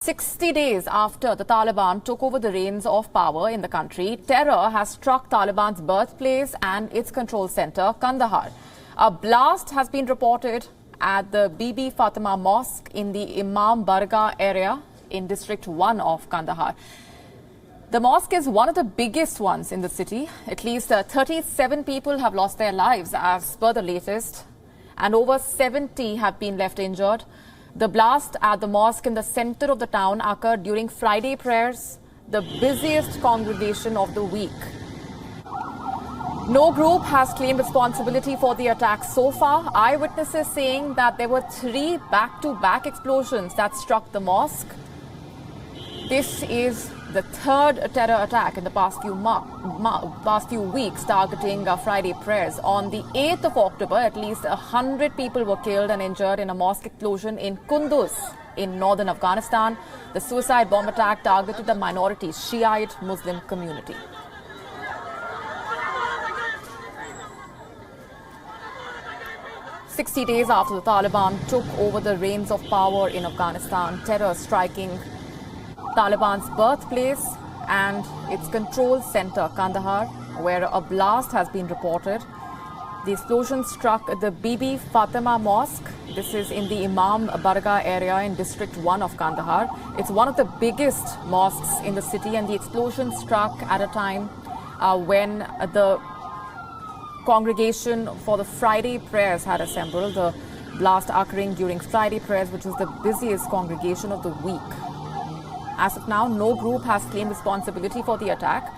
60 days after the Taliban took over the reins of power in the country, terror has struck Taliban's birthplace and its control center, Kandahar. A blast has been reported at the Bibi Fatima Mosque in the Imam Barga area in District 1 of Kandahar. The mosque is one of the biggest ones in the city. At least 37 people have lost their lives as per the latest, and over 70 have been left injured. The blast at the mosque in the center of the town occurred during Friday prayers, the busiest congregation of the week. No group has claimed responsibility for the attack so far. Eyewitnesses saying that there were 3 back-to-back explosions that struck the mosque. This is the 3rd terror attack in the past few weeks targeting Friday prayers. On the 8th of October, at least 100 people were killed and injured in a mosque explosion in Kunduz in northern Afghanistan. The suicide bomb attack targeted the minority Shiite Muslim community. "60 days after the Taliban took over the reins of power in Afghanistan, terror striking Taliban's birthplace and its control center, Kandahar, where a blast has been reported. The explosion struck the Bibi Fatima Mosque. This is in the Imam Barga area in District 1 of Kandahar. It's one of the biggest mosques in the city, and the explosion struck at a time when the congregation for the Friday prayers had assembled. The blast occurring during Friday prayers, which was the busiest congregation of the week. As of now, no group has claimed responsibility for the attack.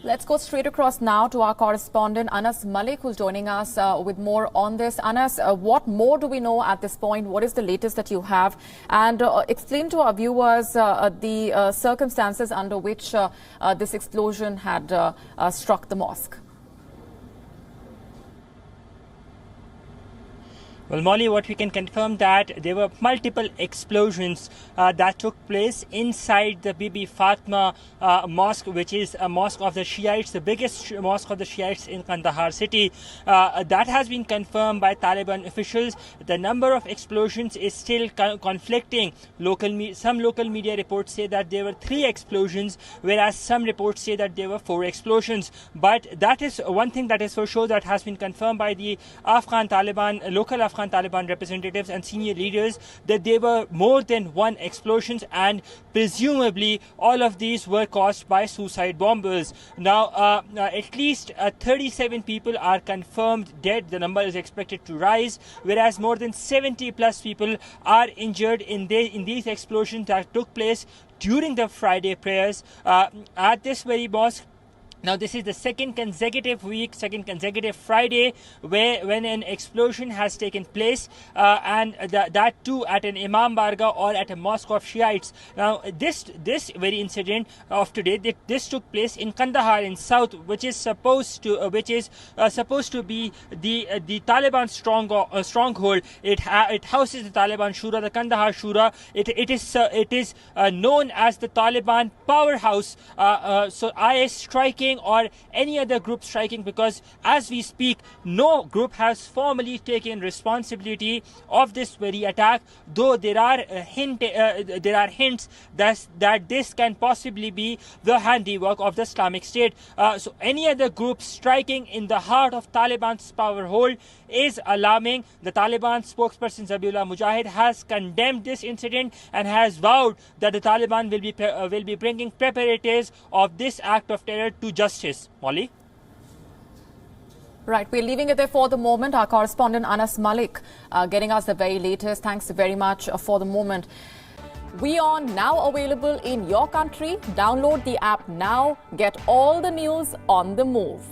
Let's go straight across now to our correspondent Anas Malik, who's joining us with more on this. Anas, what more do we know at this point? What is the latest that you have? And explain to our viewers the circumstances under which this explosion had struck the mosque. Well, Molly, what we can confirm that there were multiple explosions that took place inside the Bibi Fatima mosque, which is a mosque of the Shiites, the biggest mosque of the Shiites in Kandahar city. That has been confirmed by Taliban officials. The number of explosions is still conflicting. Some local media reports say that there were 3 explosions, whereas some reports say that there were 4 explosions. But that is one thing that is for sure that has been confirmed by the local Afghan Taliban representatives and senior leaders, that there were more than 1 explosions, and presumably all of these were caused by suicide bombers. Now, at least 37 people are confirmed dead. The number is expected to rise, whereas more than 70 plus people are injured in these explosions that took place during the Friday prayers at this very mosque. Now, this is the second consecutive Friday when an explosion has taken place, and that too at an Imam Barga or at a mosque of Shiites. Now, this very incident of today, this took place in Kandahar in south, which is supposed to be the Taliban stronghold. It houses the Taliban Shura, the Kandahar Shura. It is known as the Taliban powerhouse. So IS striking or any other group striking, because as we speak, no group has formally taken responsibility of this very attack, though there are hints that this can possibly be the handiwork of the Islamic State. So any other group striking in the heart of Taliban's power hold is alarming. The Taliban spokesperson Zabiullah Mujahid has condemned this incident and has vowed that the Taliban will be bringing preparatives of this act of terror to justice. Molly? Right, we're leaving it there for the moment. Our correspondent Anas Malik getting us the very latest. Thanks very much for the moment. WION now available in your country. Download the app now. Get all the news on the move.